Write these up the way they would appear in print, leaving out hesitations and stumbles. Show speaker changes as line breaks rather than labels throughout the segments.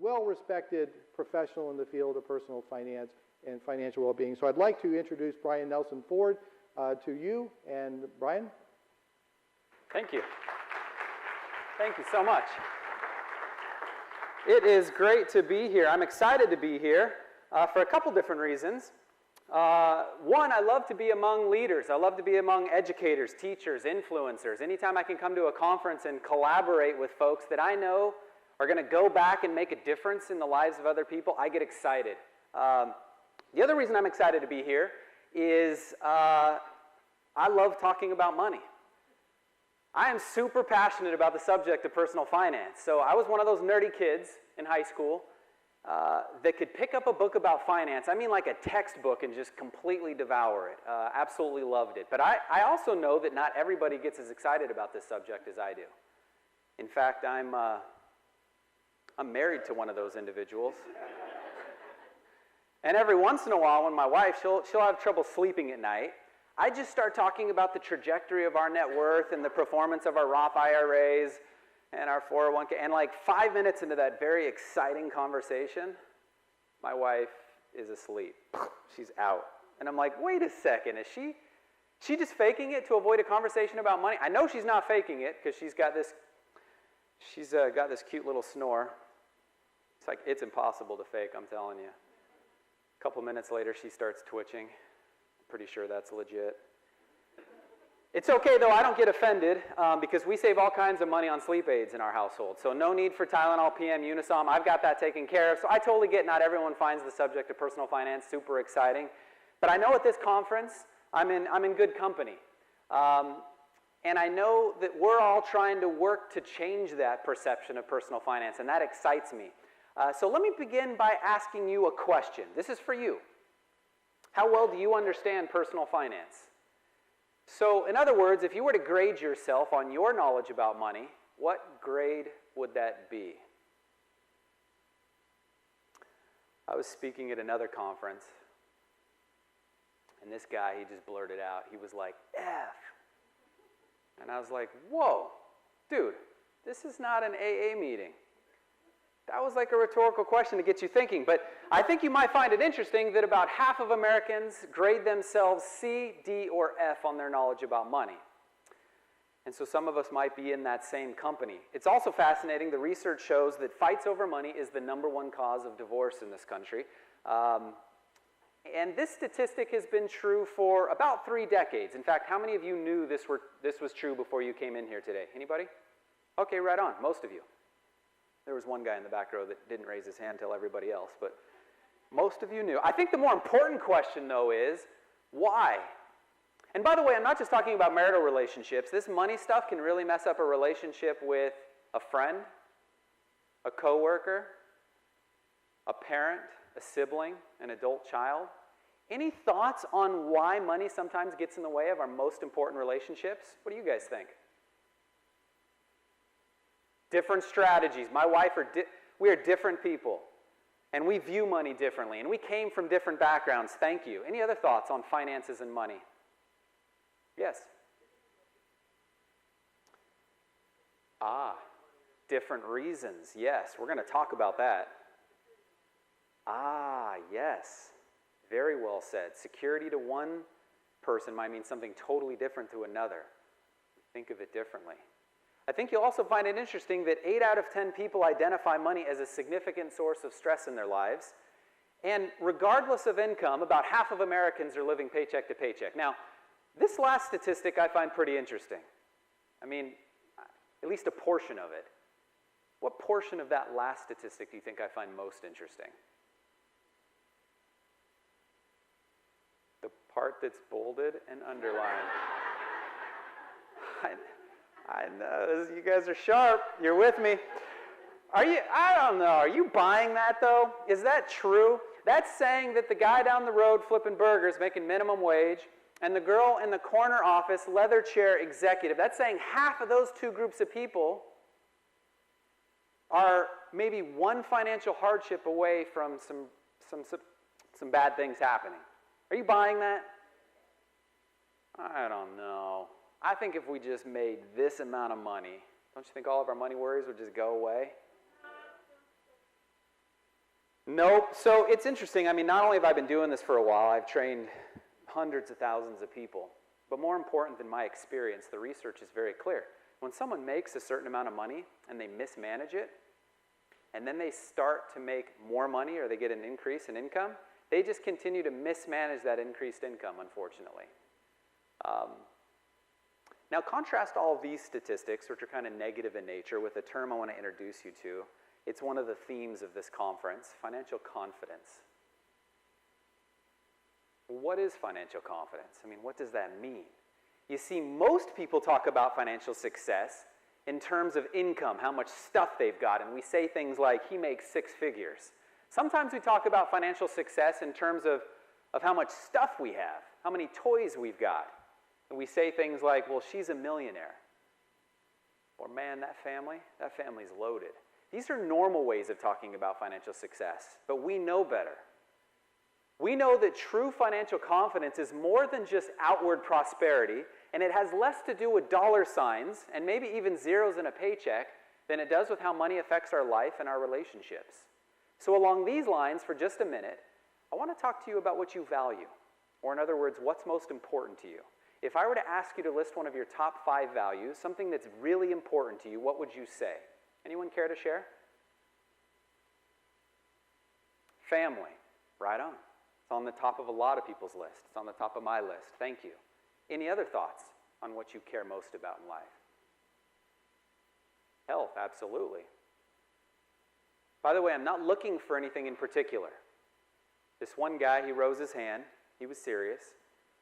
well-respected professional in the field of personal finance and financial well-being. So I'd like to introduce Brian Nelson Ford to you. And Brian?
Thank you. Thank you so much. It is great to be here. I'm excited to be here for a couple different reasons. One, I love to be among leaders. I love to be among educators, teachers, influencers. Anytime I can come to a conference and collaborate with folks that I know are going to go back and make a difference in the lives of other people, I get excited. The other reason I'm excited to be here is I love talking about money. I am super passionate about the subject of personal finance. So I was one of those nerdy kids in high school that could pick up a book about finance. I mean like a textbook and just completely devour it. Absolutely loved it. But I also know that not everybody gets as excited about this subject as I do. In fact, I'm married to one of those individuals. And every once in a while when my wife, she'll have trouble sleeping at night, I just start talking about the trajectory of our net worth and the performance of our Roth IRAs and our 401k. And like 5 minutes into that very exciting conversation, my wife is asleep. She's out. And I'm like, wait a second, is she just faking it to avoid a conversation about money? I know she's not faking it because she's got this cute little snore. It's like, it's impossible to fake, I'm telling you. A couple minutes later, she starts twitching. Pretty sure that's legit. It's okay, though. I don't get offended because we save all kinds of money on sleep aids in our household. So no need for Tylenol PM, Unisom. I've got that taken care of. So I totally get not everyone finds the subject of personal finance super exciting. But I know at this conference, I'm in good company. And I know that we're all trying to work to change that perception of personal finance, and that excites me. So let me begin by asking you a question. This is for you. How well do you understand personal finance? So, in other words, if you were to grade yourself on your knowledge about money, what grade would that be? I was speaking at another conference, and this guy, he just blurted out, he was like, F. And I was like, whoa, dude, this is not an AA meeting. That was like a rhetorical question to get you thinking, but I think you might find it interesting that about half of Americans grade themselves C, D, or F on their knowledge about money. And so some of us might be in that same company. It's also fascinating, the research shows that fights over money is the #1 cause of divorce in this country. And this statistic has been true for about 3 decades. In fact, how many of you knew this was true before you came in here today? Anybody? Okay, right on, most of you. There was one guy in the back row that didn't raise his hand till everybody else, but most of you knew. I think the more important question, though, is why? And by the way, I'm not just talking about marital relationships. This money stuff can really mess up a relationship with a friend, a coworker, a parent, a sibling, an adult child. Any thoughts on why money sometimes gets in the way of our most important relationships? What do you guys think? Different strategies. My wife, we are different people, and we view money differently, and we came from different backgrounds. Thank you. Any other thoughts on finances and money? Yes? Different reasons. Yes, we're going to talk about that. Yes. Very well said. Security to one person might mean something totally different to another. Think of it differently. I think you'll also find it interesting that 8 out of 10 people identify money as a significant source of stress in their lives. And regardless of income, about half of Americans are living paycheck to paycheck. Now, this last statistic I find pretty interesting. I mean, at least a portion of it. What portion of that last statistic do you think I find most interesting? The part that's bolded and underlined. I know, you guys are sharp. You're with me. I don't know, are you buying that though? Is that true? That's saying that the guy down the road flipping burgers making minimum wage and the girl in the corner office leather chair executive, that's saying half of those two groups of people are maybe one financial hardship away from some bad things happening. Are you buying that? I don't know. I think if we just made this amount of money, don't you think all of our money worries would just go away? Nope. So it's interesting. I mean, not only have I been doing this for a while, I've trained hundreds of thousands of people. But more important than my experience, the research is very clear. When someone makes a certain amount of money and they mismanage it, and then they start to make more money or they get an increase in income, they just continue to mismanage that increased income, unfortunately. Now, contrast all of these statistics, which are kind of negative in nature, with a term I want to introduce you to. It's one of the themes of this conference, financial confidence. What is financial confidence? I mean, what does that mean? You see, most people talk about financial success in terms of income, how much stuff they've got, and we say things like, he makes 6 figures. Sometimes we talk about financial success in terms of how much stuff we have, how many toys we've got. And we say things like, well, she's a millionaire. Or, man, that family's loaded. These are normal ways of talking about financial success, but we know better. We know that true financial confidence is more than just outward prosperity, and it has less to do with dollar signs and maybe even zeros in a paycheck than it does with how money affects our life and our relationships. So along these lines, for just a minute, I want to talk to you about what you value, or in other words, what's most important to you. If I were to ask you to list one of your top 5 values, something that's really important to you, what would you say? Anyone care to share? Family. Right on. It's on the top of a lot of people's list. It's on the top of my list. Thank you. Any other thoughts on what you care most about in life? Health, absolutely. By the way, I'm not looking for anything in particular. This one guy, he rose his hand. He was serious.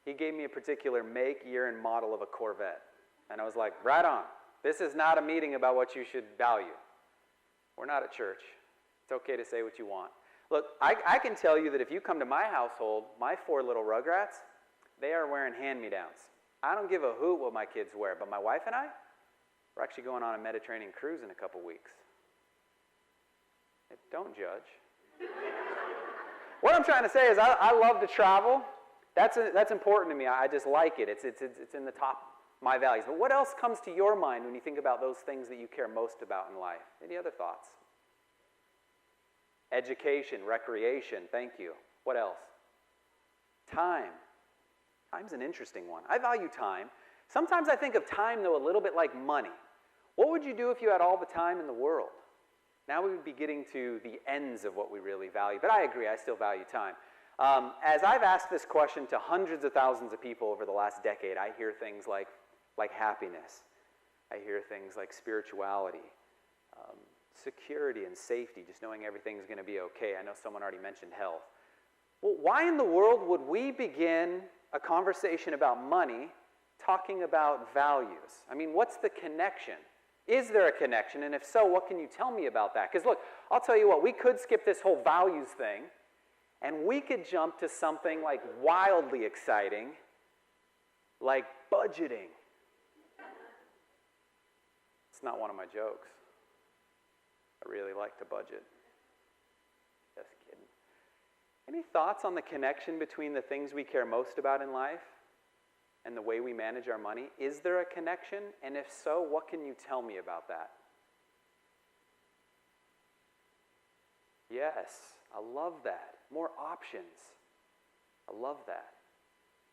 He gave me a particular make, year, and model of a Corvette. And I was like, right on. This is not a meeting about what you should value. We're not at church. It's okay to say what you want. Look, I can tell you that if you come to my household, my 4 little Rugrats, they are wearing hand-me-downs. I don't give a hoot what my kids wear, but my wife and I, we're actually going on a Mediterranean cruise in a couple weeks. Don't judge. What I'm trying to say is I love to travel. That's important to me. I just like it. It's in the top of my values. But what else comes to your mind when you think about those things that you care most about in life? Any other thoughts? Education, recreation, thank you. What else? Time. Time's an interesting one. I value time. Sometimes I think of time, though, a little bit like money. What would you do if you had all the time in the world? Now we would be getting to the ends of what we really value. But I agree, I still value time. As I've asked this question to hundreds of thousands of people over the last decade, I hear things like happiness. I hear things like spirituality, security and safety, just knowing everything's going to be okay. I know someone already mentioned health. Well, why in the world would we begin a conversation about money talking about values? I mean, what's the connection? Is there a connection? And if so, what can you tell me about that? Because look, I'll tell you what, we could skip this whole values thing, and we could jump to something like wildly exciting, like budgeting. It's not one of my jokes. I really like to budget. Just kidding. Any thoughts on the connection between the things we care most about in life and the way we manage our money? Is there a connection? And if so, what can you tell me about that? Yes, I love that. More options. I love that.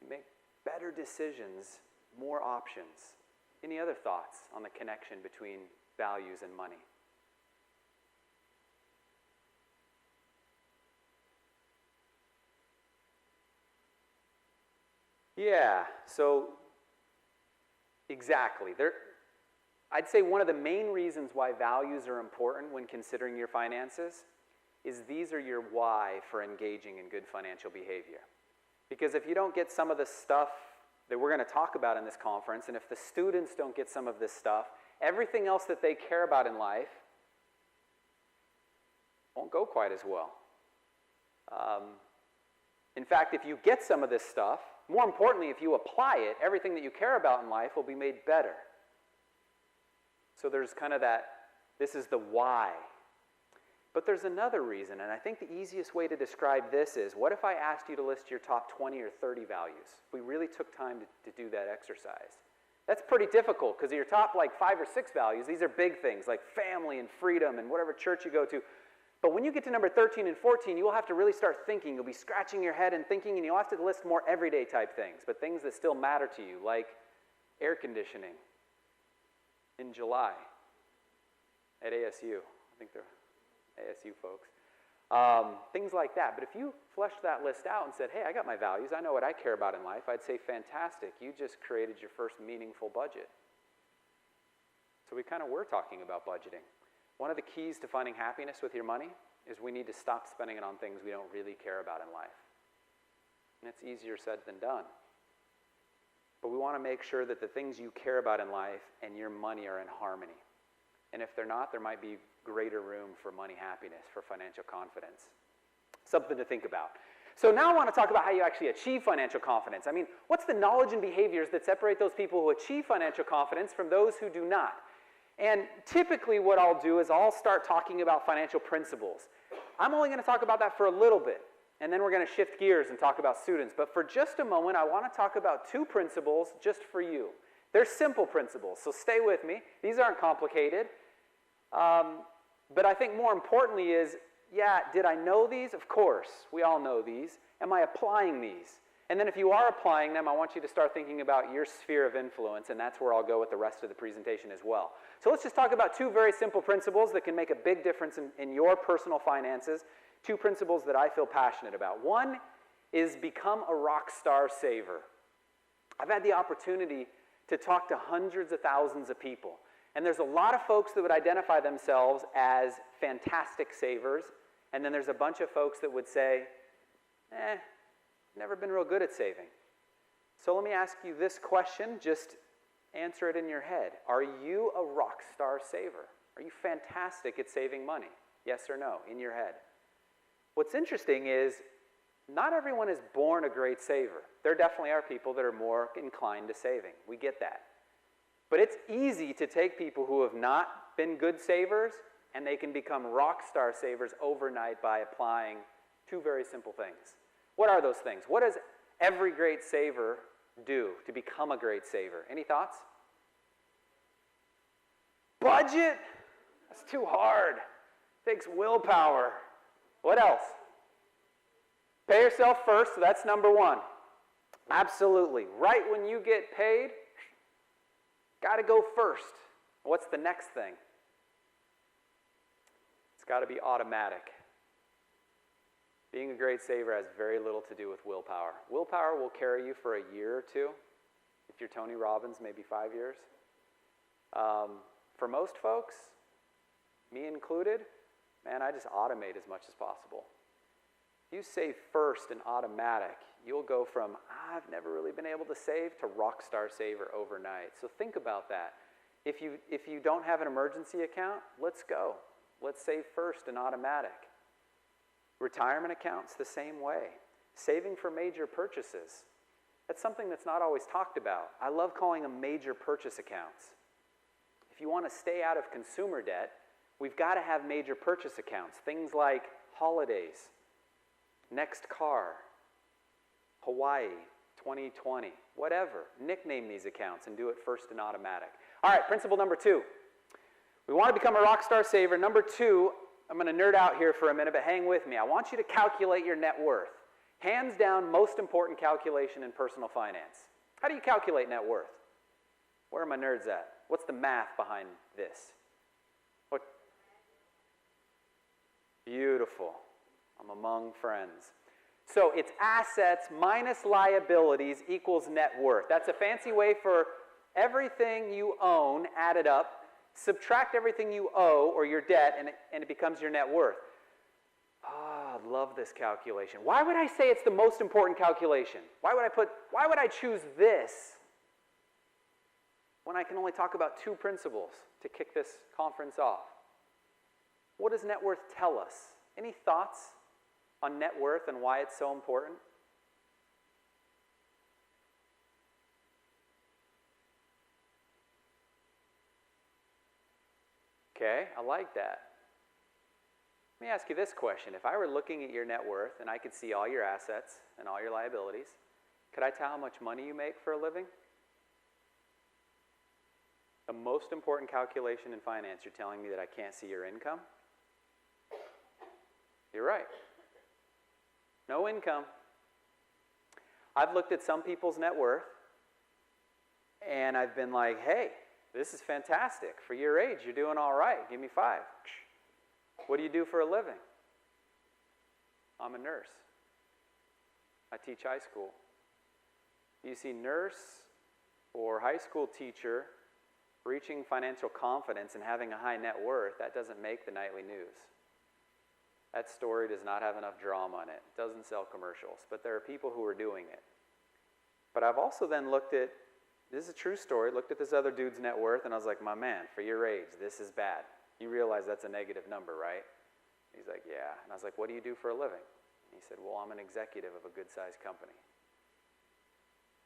You make better decisions, more options. Any other thoughts on the connection between values and money? Yeah, so exactly. I'd say one of the main reasons why values are important when considering your finances is these are your why for engaging in good financial behavior. Because if you don't get some of the stuff that we're going to talk about in this conference, and if the students don't get some of this stuff, everything else that they care about in life won't go quite as well. In fact, if you get some of this stuff, more importantly, if you apply it, everything that you care about in life will be made better. So there's kind of that, this is the why. But there's another reason, and I think the easiest way to describe this is, what if I asked you to list your top 20 or 30 values? If we really took time to do that exercise. That's pretty difficult, because your top 5 or 6 values, these are big things, like family and freedom and whatever church you go to. But when you get to number 13 and 14, you will have to really start thinking. You'll be scratching your head and thinking, and you'll have to list more everyday type things, but things that still matter to you, like air conditioning in July at ASU. I think they're ASU folks. Things like that. But if you fleshed that list out and said, hey, I got my values, I know what I care about in life, I'd say, fantastic, you just created your first meaningful budget. So we kind of were talking about budgeting. One of the keys to finding happiness with your money is we need to stop spending it on things we don't really care about in life. And it's easier said than done. But we want to make sure that the things you care about in life and your money are in harmony. And if they're not, there might be greater room for money happiness, for financial confidence. Something to think about. So now I want to talk about how you actually achieve financial confidence. I mean, what's the knowledge and behaviors that separate those people who achieve financial confidence from those who do not? And typically what I'll do is I'll start talking about financial principles. I'm only going to talk about that for a little bit, and then we're going to shift gears and talk about students. But for just a moment, I want to talk about two principles just for you. They're simple principles, so stay with me. These aren't complicated. But I think more importantly is, yeah, did I know these? Of course, we all know these. Am I applying these? And then if you are applying them, I want you to start thinking about your sphere of influence, and that's where I'll go with the rest of the presentation as well. So let's just talk about two very simple principles that can make a big difference in your personal finances. Two principles that I feel passionate about. One is become a rock star saver. I've had the opportunity to talk to hundreds of thousands of people. And there's a lot of folks that would identify themselves as fantastic savers. And then there's a bunch of folks that would say, never been real good at saving. So let me ask you this question, just answer it in your head. Are you a rock star saver? Are you fantastic at saving money? Yes or no, in your head. What's interesting is not everyone is born a great saver. There definitely are people that are more inclined to saving. We get that. But it's easy to take people who have not been good savers and they can become rock star savers overnight by applying two very simple things. What are those things? What does every great saver do to become a great saver? Any thoughts? Budget? That's too hard. Takes willpower. What else? Pay yourself first, so that's number one. Absolutely. Right when you get paid, got to go first. What's the next thing? It's got to be automatic. Being a great saver has very little to do with willpower. Willpower will carry you for a year or two. If you're Tony Robbins, maybe 5 years. For most folks, me included, man, I just automate as much as possible. If you save first and automatic, you'll go from, I've never really been able to save, to rock star saver overnight. So think about that. If you don't have an emergency account, let's go. Let's save first and automatic. Retirement accounts, the same way. Saving for major purchases. That's something that's not always talked about. I love calling them major purchase accounts. If you want to stay out of consumer debt, we've got to have major purchase accounts. Things like holidays, next car, Hawaii, 2020, whatever. Nickname these accounts and do it first and automatic. All right, principle number two. We want to become a rock star saver. Number two, I'm going to nerd out here for a minute, but hang with me. I want you to calculate your net worth. Hands down, most important calculation in personal finance. How do you calculate net worth? Where are my nerds at? What's the math behind this? What? Beautiful. I'm among friends. So it's assets minus liabilities equals net worth. That's a fancy way for everything you own added up. Subtract everything you owe or your debt, and it becomes your net worth. I love this calculation. Why would I say it's the most important calculation? Why would I choose this when I can only talk about two principles to kick this conference off? What does net worth tell us? Any thoughts on net worth and why it's so important? Okay, I like that. Let me ask you this question. If I were looking at your net worth and I could see all your assets and all your liabilities, could I tell how much money you make for a living? The most important calculation in finance, you're telling me that I can't see your income? You're right. No income. I've looked at some people's net worth, and I've been like, hey, this is fantastic. For your age, you're doing all right. Give me 5. What do you do for a living? I'm a nurse. I teach high school. You see, nurse or high school teacher reaching financial confidence and having a high net worth, that doesn't make the nightly news. That story does not have enough drama in it. It doesn't sell commercials, but there are people who are doing it. But I've also then looked at, this is a true story, looked at this other dude's net worth, and I was like, my man, for your age, this is bad. You realize that's a negative number, right? He's like, yeah. And I was like, what do you do for a living? And he said, well, I'm an executive of a good-sized company.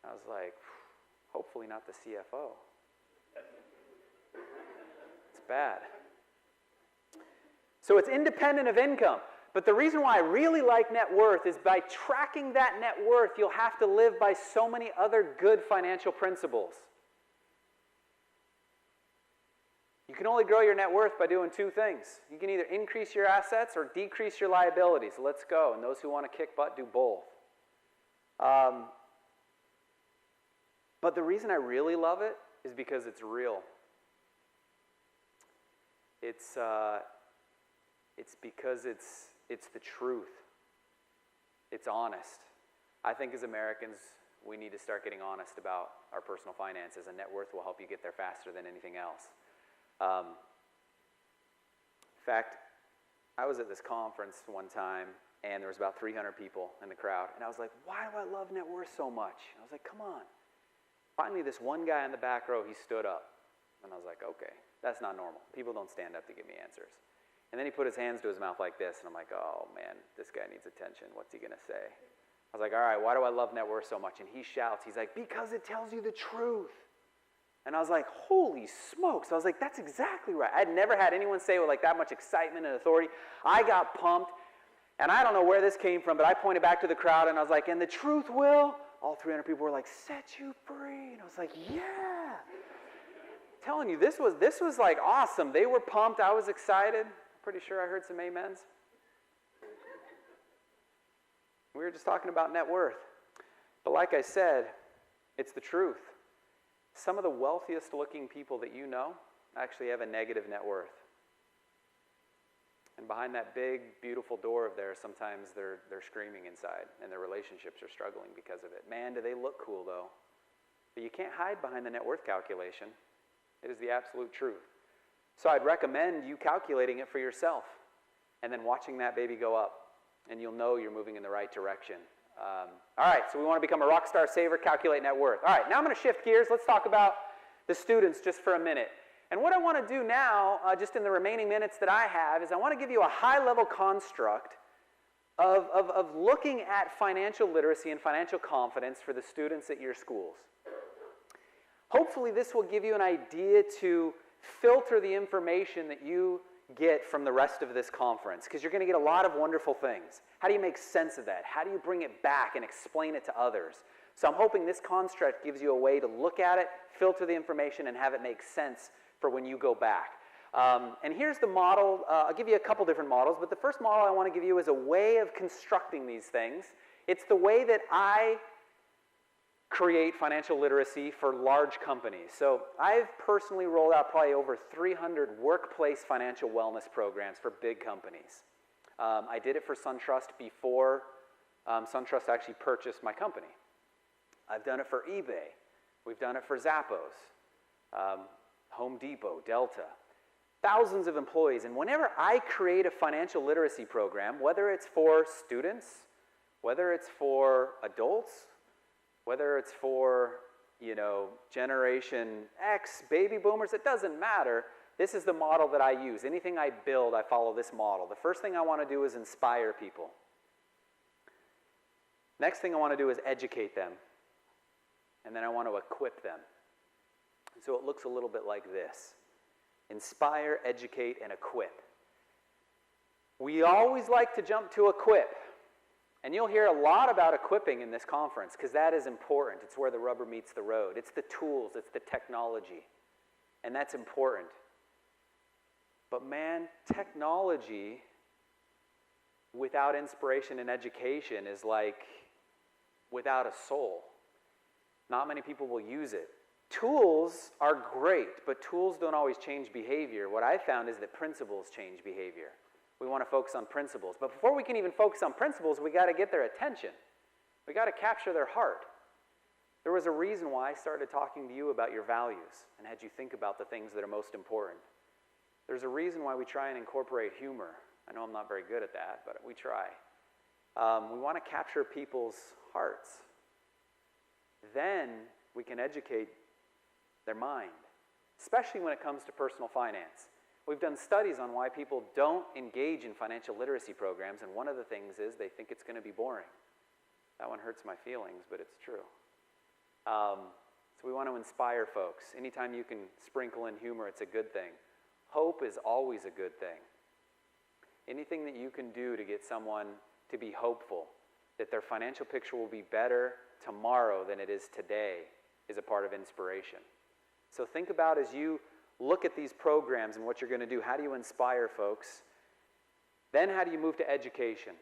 I was like, hopefully not the CFO. It's bad. So it's independent of income. But the reason why I really like net worth is by tracking that net worth, you'll have to live by so many other good financial principles. You can only grow your net worth by doing 2 things. You can either increase your assets or decrease your liabilities. Let's go. And those who want to kick butt do both. But the reason I really love it is because it's real. It's because it's the truth. It's honest. I think as Americans, we need to start getting honest about our personal finances, and net worth will help you get there faster than anything else. In fact, I was at this conference one time, and there was about 300 people in the crowd, and I was like, why do I love net worth so much? I was like, come on. Finally, this one guy in the back row, he stood up, and I was like, okay, that's not normal. People don't stand up to give me answers. And then he put his hands to his mouth like this, and I'm like, oh, man, this guy needs attention. What's he going to say? I was like, all right, why do I love net worth so much? And he shouts, he's like, because it tells you the truth. And I was like, holy smokes. I was like, that's exactly right. I'd never had anyone say it with like that much excitement and authority. I got pumped, and I don't know where this came from, but I pointed back to the crowd, and I was like, and the truth will? All 300 people were like, set you free. And I was like, yeah. I'm telling you, this was like awesome. They were pumped. I was excited. Pretty sure I heard some amens. We were just talking about net worth. But like I said, it's the truth. Some of the wealthiest looking people that you know actually have a negative net worth. And behind that big, beautiful door of theirs, sometimes they're screaming inside, and their relationships are struggling because of it. Man, do they look cool, though. But you can't hide behind the net worth calculation. It is the absolute truth. So I'd recommend you calculating it for yourself and then watching that baby go up, and you'll know you're moving in the right direction. All right, so we want to become a rock star saver, calculate net worth. All right, now I'm going to shift gears. Let's talk about the students just for a minute. And what I want to do now, just in the remaining minutes that I have, is I want to give you a high-level construct of looking at financial literacy and financial confidence for the students at your schools. Hopefully this will give you an idea to filter the information that you get from the rest of this conference, because you're going to get a lot of wonderful things. How do you make sense of that? How do you bring it back and explain it to others? So I'm hoping this construct gives you a way to look at it, filter the information, and have it make sense for when you go back. And here's the model. I'll give you a couple different models, but the first model I want to give you is a way of constructing these things. It's the way that I create financial literacy for large companies. So I've personally rolled out probably over 300 workplace financial wellness programs for big companies. I did it for SunTrust before SunTrust actually purchased my company. I've done it for eBay. We've done it for Zappos, Home Depot, Delta. Thousands of employees. And whenever I create a financial literacy program, whether it's for students, whether it's for adults, whether it's for, Generation X, baby boomers, it doesn't matter. This is the model that I use. Anything I build, I follow this model. The first thing I want to do is inspire people. Next thing I want to do is educate them. And then I want to equip them. So it looks a little bit like this. Inspire, educate, and equip. We always like to jump to equip. And you'll hear a lot about equipping in this conference because that is important. It's where the rubber meets the road. It's the tools, it's the technology. And that's important. But man, technology without inspiration and education is like without a soul. Not many people will use it. Tools are great, but tools don't always change behavior. What I found is that principles change behavior. We want to focus on principles. But before we can even focus on principles, we got to get their attention. We got to capture their heart. There was a reason why I started talking to you about your values and had you think about the things that are most important. There's a reason why we try and incorporate humor. I know I'm not very good at that, but we try. We want to capture people's hearts. Then we can educate their mind, especially when it comes to personal finance. We've done studies on why people don't engage in financial literacy programs, and one of the things is they think it's going to be boring. That one hurts my feelings, but it's true. So we want to inspire folks. Anytime you can sprinkle in humor, it's a good thing. Hope is always a good thing. Anything that you can do to get someone to be hopeful that their financial picture will be better tomorrow than it is today is a part of inspiration. So think about, as you look at these programs and what you're going to do, how do you inspire folks? Then how do you move to education?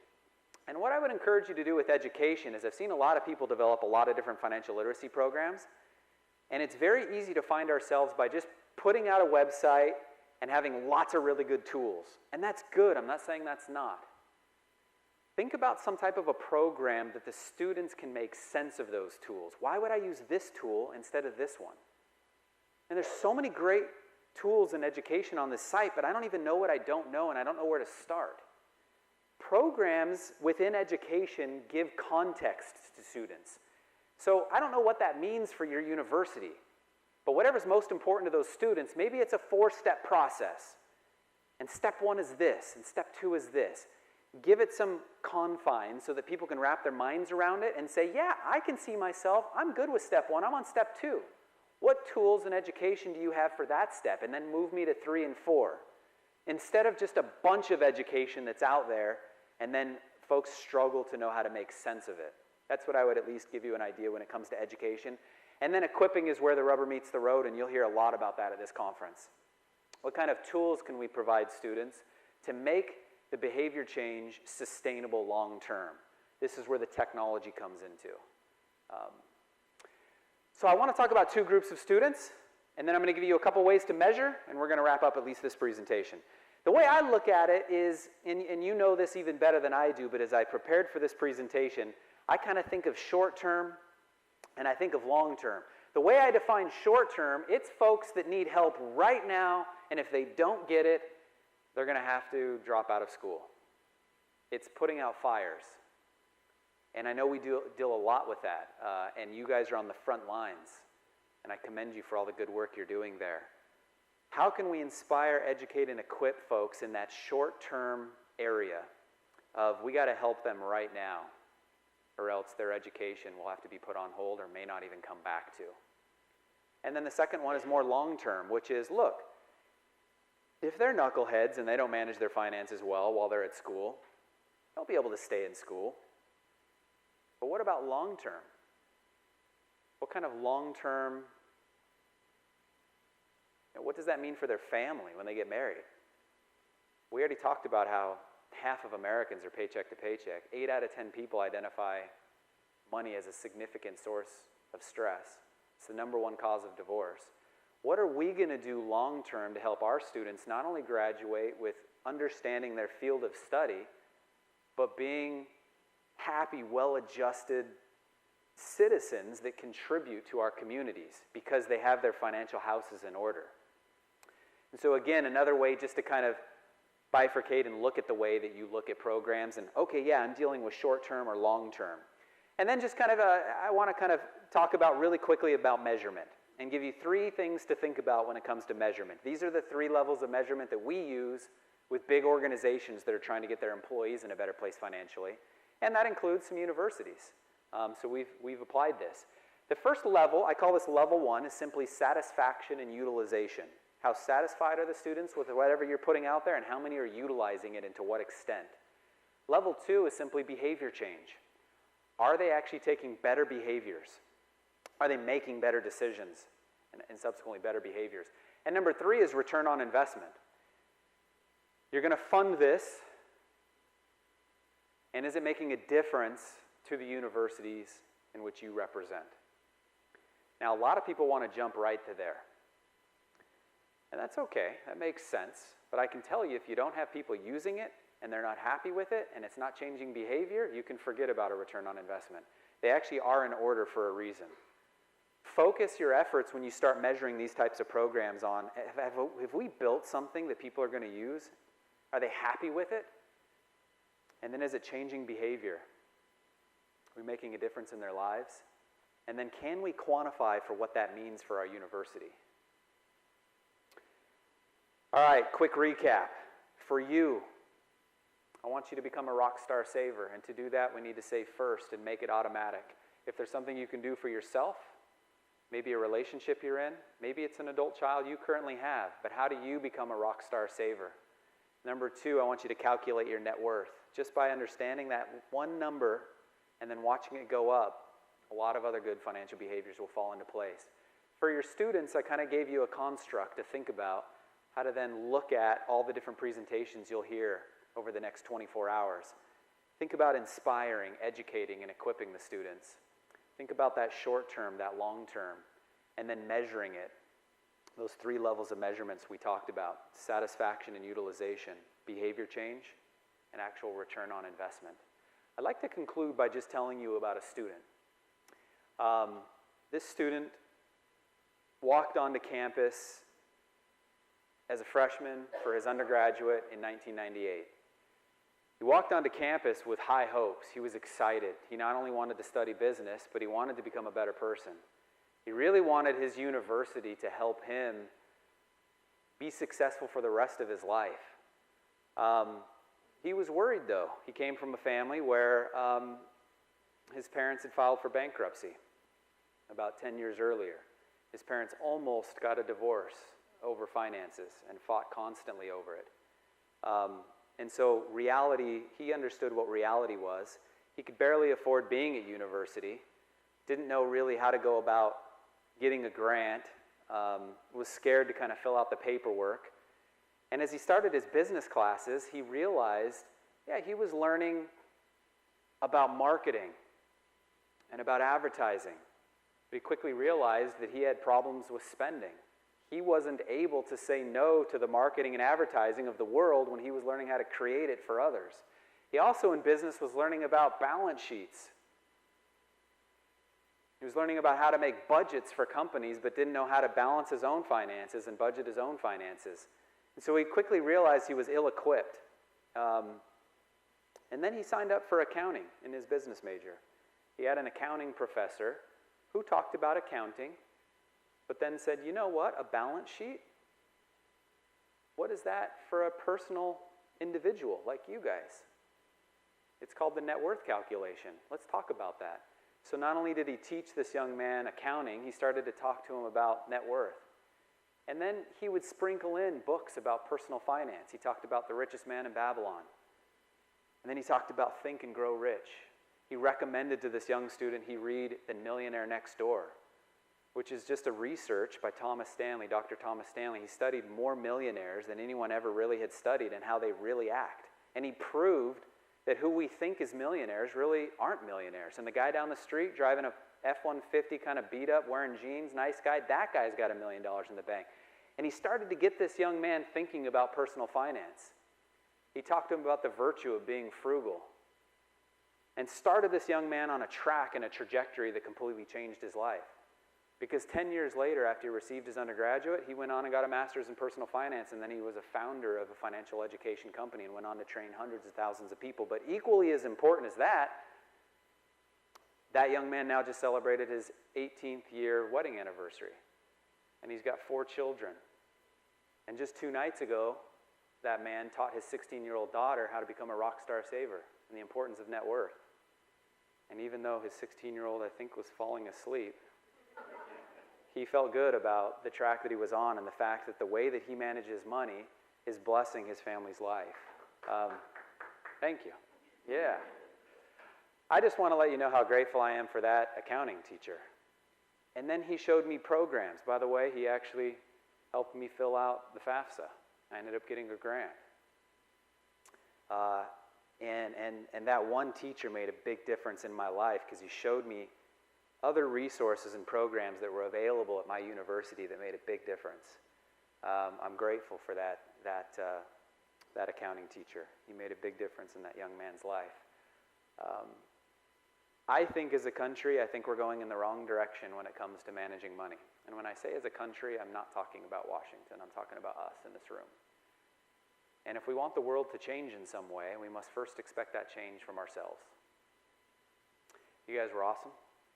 And what I would encourage you to do with education is, I've seen a lot of people develop a lot of different financial literacy programs, and it's very easy to find ourselves by just putting out a website and having lots of really good tools. And that's good. I'm not saying that's not. Think about some type of a program that the students can make sense of those tools. Why would I use this tool instead of this one? And there's so many great tools in education on this site, but I don't even know what I don't know, and I don't know where to start. Programs within education give context to students. So I don't know what that means for your university, but whatever's most important to those students, maybe it's a 4-step process. And step 1 is this, and step 2 is this. Give it some confines so that people can wrap their minds around it and say, yeah, I can see myself. I'm good with step 1. I'm on step 2. What tools and education do you have for that step? And then move me to 3 and 4. Instead of just a bunch of education that's out there and then folks struggle to know how to make sense of it. That's what I would at least give you an idea when it comes to education. And then equipping is where the rubber meets the road, and you'll hear a lot about that at this conference. What kind of tools can we provide students to make the behavior change sustainable long term? This is where the technology comes into. So I want to talk about 2 groups of students, and then I'm going to give you a couple ways to measure, and we're going to wrap up at least this presentation. The way I look at it is, and you know this even better than I do, but as I prepared for this presentation, I kind of think of short term and I think of long term. The way I define short term, it's folks that need help right now, and if they don't get it, they're going to have to drop out of school. It's putting out fires. And I know we deal a lot with that, and you guys are on the front lines, and I commend you for all the good work you're doing there. How can we inspire, educate, and equip folks in that short-term area of we got to help them right now, or else their education will have to be put on hold or may not even come back to? And then the second one is more long-term, which is, look, if they're knuckleheads and they don't manage their finances well while they're at school, they'll be able to stay in school. But what about long-term? What kind of long-term, what does that mean for their family when they get married? We already talked about how half of Americans are paycheck to paycheck. 8 out of 10 people identify money as a significant source of stress. It's the #1 cause of divorce. What are we going to do long-term to help our students not only graduate with understanding their field of study, but being happy, well-adjusted citizens that contribute to our communities because they have their financial houses in order? And so again, another way just to kind of bifurcate and look at the way that you look at programs and, okay, yeah, I'm dealing with short-term or long-term. And then just kind of, I want to kind of talk about really quickly about measurement and give you 3 things to think about when it comes to measurement. These are the 3 levels of measurement that we use with big organizations that are trying to get their employees in a better place financially. And that includes some universities. So we've applied this. The first level, I call this level 1, is simply satisfaction and utilization. How satisfied are the students with whatever you're putting out there, and how many are utilizing it and to what extent? Level 2 is simply behavior change. Are they actually taking better behaviors? Are they making better decisions and subsequently better behaviors? And number 3 is return on investment. You're going to fund this, And is it making a difference to the universities in which you represent? Now, a lot of people want to jump right to there. And that's okay, that makes sense. But I can tell you, if you don't have people using it, and they're not happy with it, and it's not changing behavior, you can forget about a return on investment. They actually are in order for a reason. Focus your efforts when you start measuring these types of programs on, have we built something that people are going to use? Are they happy with it? And then is it changing behavior? Are we making a difference in their lives? And then can we quantify for what that means for our university? All right, quick recap. For you, I want you to become a rock star saver, and to do that, we need to save first and make it automatic. If there's something you can do for yourself, maybe a relationship you're in, maybe it's an adult child you currently have, but how do you become a rock star saver? Number two, I want you to calculate your net worth. Just by understanding that one number and then watching it go up, a lot of other good financial behaviors will fall into place. For your students, I kind of gave you a construct to think about how to then look at all the different presentations you'll hear over the next 24 hours. Think about inspiring, educating, and equipping the students. Think about that short term, that long term, and then measuring it. Those three levels of measurements we talked about: satisfaction and utilization, behavior change, and actual return on investment. I'd like to conclude by just telling you about a student. This student walked onto campus as a freshman for his undergraduate in 1998. He walked onto campus with high hopes. He was excited. He not only wanted to study business, but he wanted to become a better person. He really wanted his university to help him be successful for the rest of his life. He was worried, though. He came from a family where his parents had filed for bankruptcy about 10 years earlier. His parents almost got a divorce over finances and fought constantly over it. And so reality, he understood what reality was. He could barely afford being at university, didn't know really how to go about getting a grant, was scared to kind of fill out the paperwork. And as he started his business classes, he realized, he was learning about marketing and about advertising. But he quickly realized that he had problems with spending. He wasn't able to say no to the marketing and advertising of the world when he was learning how to create it for others. He also, in business, was learning about balance sheets. He was learning about how to make budgets for companies, but didn't know how to balance his own finances and budget his own finances. And so he quickly realized he was ill-equipped. And then he signed up for accounting in his business major. He had an accounting professor who talked about accounting, but then said, you know what, a balance sheet? What is that for a personal individual like you guys? It's called the net worth calculation. Let's talk about that. So not only did he teach this young man accounting, he started to talk to him about net worth. And then he would sprinkle in books about personal finance. He talked about The Richest Man in Babylon. And then he talked about Think and Grow Rich. He recommended to this young student he read The Millionaire Next Door, which is just a research by Thomas Stanley, Dr. Thomas Stanley. He studied more millionaires than anyone ever really had studied and how they really act. And he proved that who we think is millionaires really aren't millionaires. And the guy down the street driving a F-150 kind of beat up, wearing jeans, nice guy, that guy's got $1 million in the bank. And he started to get this young man thinking about personal finance. He talked to him about the virtue of being frugal and started this young man on a track and a trajectory that completely changed his life. Because 10 years later, after he received his undergraduate, he went on and got a master's in personal finance, and then he was a founder of a financial education company and went on to train hundreds of thousands of people. But equally as important as that young man now just celebrated his 18th year wedding anniversary, and he's got 4 children. And just 2 nights ago, that man taught his 16-year-old daughter how to become a rock star saver and the importance of net worth. And even though his 16-year-old, I think, was falling asleep, he felt good about the track that he was on and the fact that the way that he manages money is blessing his family's life. Thank you. Yeah. I just want to let you know how grateful I am for that accounting teacher. And then he showed me programs. By the way, he actually helped me fill out the FAFSA. I ended up getting a grant. And that one teacher made a big difference in my life because he showed me other resources and programs that were available at my university that made a big difference. I'm grateful for that accounting teacher. He made a big difference in that young man's life. I think as a country, I think we're going in the wrong direction when it comes to managing money. And when I say as a country, I'm not talking about Washington. I'm talking about us in this room. And if we want the world to change in some way, we must first expect that change from ourselves. You guys were awesome.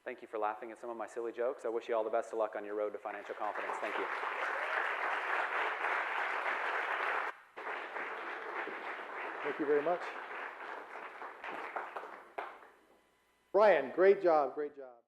Thank you for laughing at some of my silly jokes. I wish you all the best of luck on your road to financial confidence. Thank you.
Thank you very much. Brian, great job, great job.